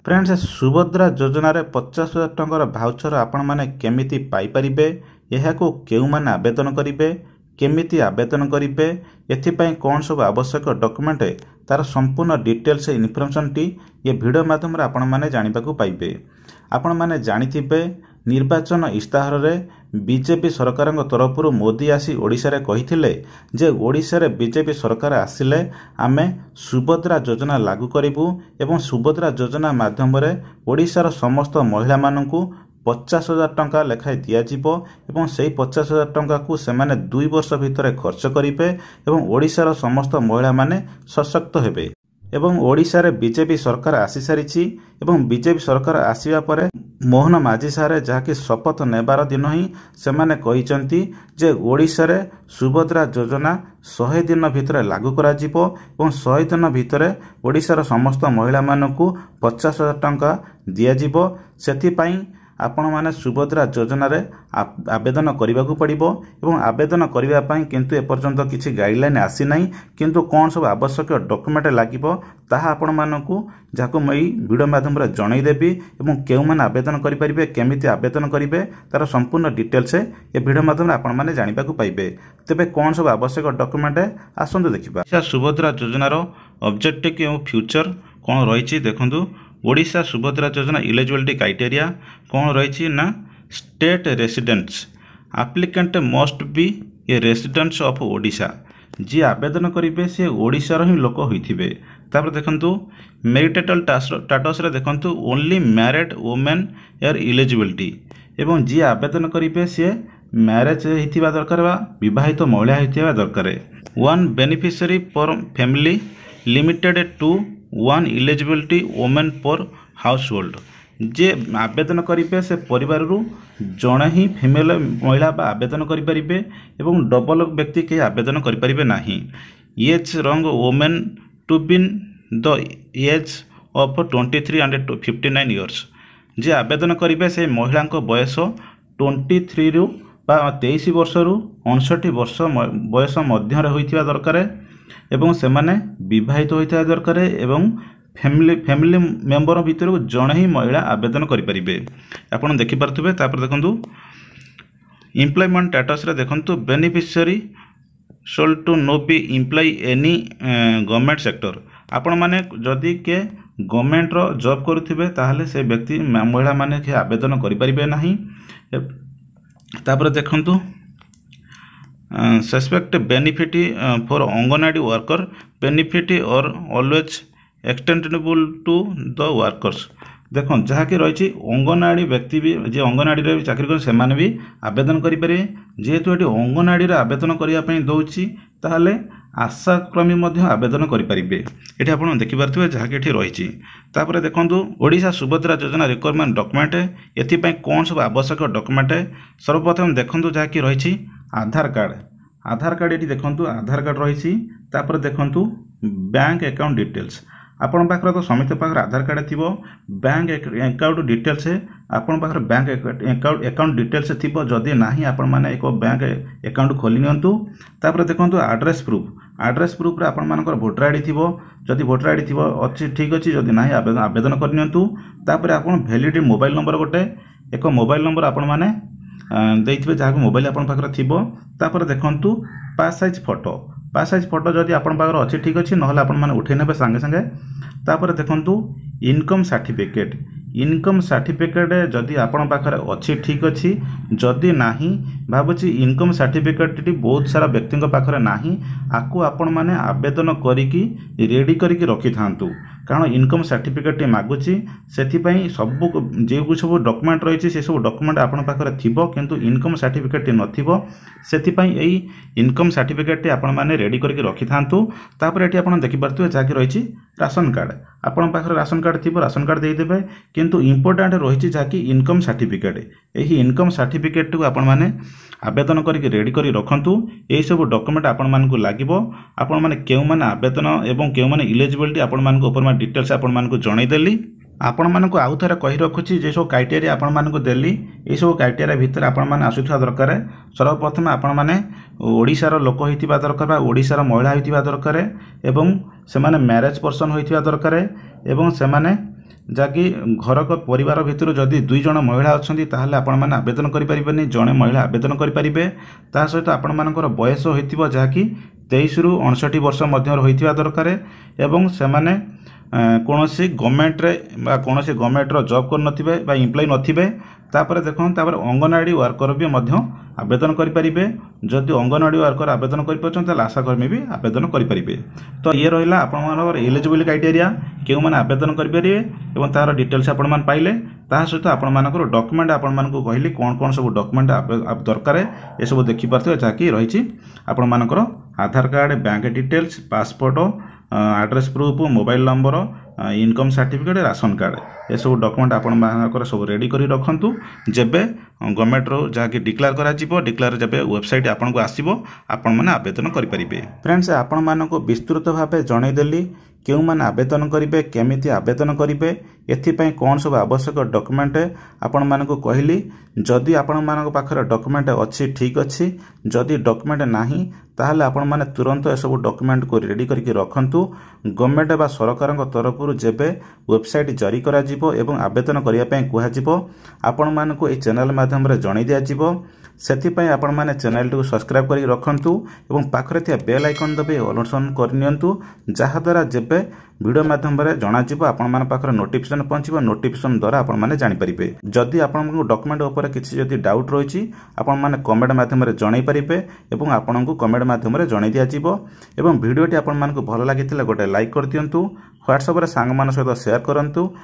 Friends Subhadra योजन 50,000 टंकार voucher आपण मैंने केमिति पाइपारे यह केउ माने आवेदन करेंगे केमिति आवेदन करेंगे एथिपाई कौन सब आवश्यक डॉक्यूमेंट तार संपूर्ण डिटेल्स इनफॉरमेशन टी ये वीडियो माध्यम आपण मैंने जानिबाकु पाइबे। आपण मैंने जानिथिबे निर्वाचन इस्ताहार रे बीजेपी सरकार तरफ मोदी आसी ओडिशा रे कहिथिले जे ओडिशा रे बीजेपी सरकार आसिले आमे सुभद्रा योजना लागू करिबु एवं सुभद्रा योजना माध्यम रे ओडिशार समस्त महिला माननकु 50,000 टंका लेखाए दियाजिबो एवं सेही 50,000 टंका को सेमाने 2 वर्ष भितर खर्च करिवे एवं ओडिशार समस्त महिला माने सशक्त हेबे एवं ओडिशा रे बीजेपी सरकार आसी सारिछि एवं बीजेपी सरकार आसीबा परे मोहन माझी सारे जहाँकि शपथ नेबार दिन ही सेमाने कहिसंती जे ओडिशा रे सुभद्रा योजना 100 दिन भितर लागू करा जिवो एवं 100 दिन भितर ओडिशार समस्त महिला मानकु 50,000 टंका दिया जिवो। सेथि पई आपण माने सुभद्रा योजना रे आवेदन करबाकू पड़िबो एवं आवेदन करबा पई किंतु एपर्यंत किछि गाइडलाइन आसी नाही किंतु कोन सब आवश्यक डॉक्यूमेंट लागिबो ताहा आपण मानकू जाको मई वीडियो माध्यम रे जणाई देबी एवं केउ माने आवेदन करि परिबे केमिति आवेदन करिवे तार संपूर्ण डिटेल्स ए वीडियो माध्यम रे आपण माने जानिबाकू पाइबे। तबे कोन सब आवश्यक डॉक्यूमेंट आसंतु देखिबा। सुभद्रा योजना रो ऑब्जेक्टिव एवं फ्यूचर कोन रहिछि देखंतु। ओडिशा सुभद्रा योजना इलिजिबिलिटी क्राइटेरिया कौन रही ना state residents applicant must be A residents of Odisha जी आवेदन करेंगे सी ओडिशार ही लोक होइथिबे। तापर देखंतु मैरिटल स्टेटस रे देखंतु ओनली मैरिड वुमेन यार इलिजिबिलिटी एवं जी आवेदन करेंगे सी मैरेज होइथिबा दरकार बा विवाहित महिला होइथिबा दरकार। One beneficiary per family limited to one eligibility women per household जे आवेदन करेंगे से परिवार जड़े ही फीमेल महिला आवेदन करेंगे एवं डबल व्यक्ति के आवेदन करेंगे नहीं। एज रंग women to been the age of 23 and 59 years जे आवेदन करेंगे से महिला बयस 23 रु 23 वर्ष रु 59 वर्ष बयस मध्य होइथिबा दरकार एवं से माने विवाहित होइथिबा दरकार एवं फैमिली मेंबर भितर जड़े ही महिला आवेदन करेंगे। आपड़ देखिपे तापर देखु एम्प्लॉयमेंट स्टेटस रे देखु beneficiary should to no be employ any government sector आपण माने जदि के गवर्नमेंट रो जॉब करुथिबे ताहले से व्यक्ति महिला माने के आवेदन करेंगे नहीं। तापर देखु suspect benefit for anganwadi worker benefit और always extendable to the workers देखो जहाँकि रही अंगनवाड़ी व्यक्ति भी जे अंगनवाड़ी चाकरी कर सेमाने भी आवेदन करेंगे जेहेतु ये अंगनवाड़ी आवेदन करने दौची ताहले आशाक्रमी आवेदन करेंगे। ये आप देखिपे जहाँकि रही तापर देखु ओडिशा सुभद्रा योजना रिक्वायरमेंट डॉक्यूमेंट एथिपाई कौन सब आवश्यक डॉक्यूमेंट सर्वप्रथम देखु जहाँकि रही आधार कार्ड ये देखु आधार कार्ड रही तापर देखु बैंक अकाउंट डिटेल्स आपण पाखर तो समित पाखर आधार कार्ड थी बैंक अकाउंट डिटेल्स आपण पाखर बैंक अकाउंट डिटेल्स थी जदि ना आपण मैंने एक बैंक अकाउंट खोली नियंतु। तापर देखु एड्रेस प्रूफ रे आपण मानकर वोटर आईडी थी जदि वोटर आईडी थी अच्छी ठीक अच्छी जदि ना आवेदन कर नियंतु। तापर आपण वैलिड मोबाइल नंबर गोटे एक मोबाइल नंबर आपण माने देइथिबे जहाँ मोबाइल आपण पाखर थिबो। तापर देखंतु पास साइज फोटो जदि आपण पाखर अच्छी ठीक अच्छी ना आपण माने उठे नेबे संगे संगे। तापर देखंतु इनकम सर्टिफिकेट जदि आपण पाखर अच्छी ठीक अच्छी जदि नाही भाबुची इनकम सर्टिफिकेट बहुत सारा व्यक्ति पाखर नाही आकु आपण माने आवेदन करिकी रेडी करिकी रखि थांतु कारण इनकम सर्टिफिकेट मागुची सेथिपाई सब जो सब डॉक्यूमेंट रही से सब डॉक्यूमेंट आपण पाखर थिबो किंतु इनकम सर्टिफिकेट नथिबो सेथिपाई एई इनकम सर्टिफिकेट आपण माने रेडी करके रखि थांतु। तापर एठी आपण देखि परतु जाकि रही राशन कार्ड आपण पाखर राशन कार्ड थिबो राशन कार्ड देइ देबे किंतु इंपोर्टेंट रही जाकि इनकम सर्टिफिकेट एही इनकम सर्टिफिकेट को आपण माने आवेदन करके रेडी करी रखंतु। एही सब डॉक्यूमेंट आपण मानकु लागिबो आपण माने केउ माने आवेदन एवं केउ माने इलिजिबिलिटी आपण मानकु ऊपर माने डिटेल्स आपण मानकु जणाई देली। आपण मानकु आउ थरे कहि रखुची जे सब क्राइटेरिया आपण मानकु देली ए सब क्राइटेरिया भितर आपण माने आसुथवा दरकार। सर्वप्रथम आपण माने ओडिशार लोक होइतिबा दरकार बा ओडिशार महिला होइतिबा दरकार एवं से माने मैरिज पर्सन होइतिबा दरकार एवं से माने जहाँकि घर को परिवार भितर जदि 2 जण महिला अच्छा ताहले आपण मैंने आवेदन करें जड़े महिला आवेदन करें ता सहित आपण मानकर बयस हो जहाँकि 23 रु 59 वर्ष मध्य होइथिबा दरकार एवं से माने कौन सी गवर्नमेंट रे कौन सी गवर्नमेंट रो जॉब कर नथिबे बा एम्प्लॉय नथिबे तापर देखो तापर अंगनवाड़ी वर्कर भी मध्य आवेदन करें जदि अंगनवाड़ी वर्कर आवेदन कर आशाकर्मी भी आवेदन करें। तो ये रहा आप एलिजिबिलिटी क्राइटेरिया क्यों मैंने आवेदन करेंगे और तार डिटेल्स आपण मैंने पाइले ता सहित आपण डॉक्यूमेंट आपण मानक कहली कौन कौन सब डॉक्यूमेंट दरकार ये सब देखिपारे जहाँकि रही आपण मानकर आधार card bank details passport address proof mobile number income certificate ration card ये सब डॉक्यूमेंट आपण मानकर सब रेडी करी रखंतु जेबे गवर्नमेंट रो जहाँकि डिक्लेयर करा जिवो डिक्लेयर जेबे वेबसाइट आपण को आसीबो आपण माने आवेदन करि परिबे। फ्रेंड्स आपण मानको विस्तृत भाबे जणै देली क्यों माने आवेदन करिवे केमिति आवेदन करिवे एथिपाई कौन सब आवश्यक डॉक्यूमेंट आपण मानको कहली जदि आपण मानको पाखरे डॉक्यूमेंट अछि ठीक अछि जदि डॉक्यूमेंट नाही ताहले आपण माने तुरंत ए सब डॉक्यूमेंट को रेडी करके रखंतु गवर्नमेंट बा सरकार तरफ जेबे वेबसाइट जारी करा जिवो एवं आवेदन करिया पय कुहा जिवो आपण मानको ए चैनल माध्यम रे जणै दिया जिवो सेथिपाई आपण माने चैनल को सब्सक्राइब करी रखंतु एवं पाखरे थिया बेल आइकन दबे ऑल ऑन करनियंतु जहा द्वारा जेबे वीडियो माध्यम रे जणा जिवो आपण मान पाखरे नोटिफिकेशन पहुंचबो नोटिफिकेशन द्वारा आपण माने जानि परिबे। जदि आपण डॉक्यूमेंट ऊपर किछि जदि डाउट रहिछि आपण माने कमेंट माध्यम रे जणै परिबे एवं आपण को कमेंट माध्यम रे जणै दिया जिवो एवं वीडियोटी आपण मान को भलो लागितिला गोटे लाइक कर दियंतु व्हाट्सएप रे सांग मान सहित शेयर करंतु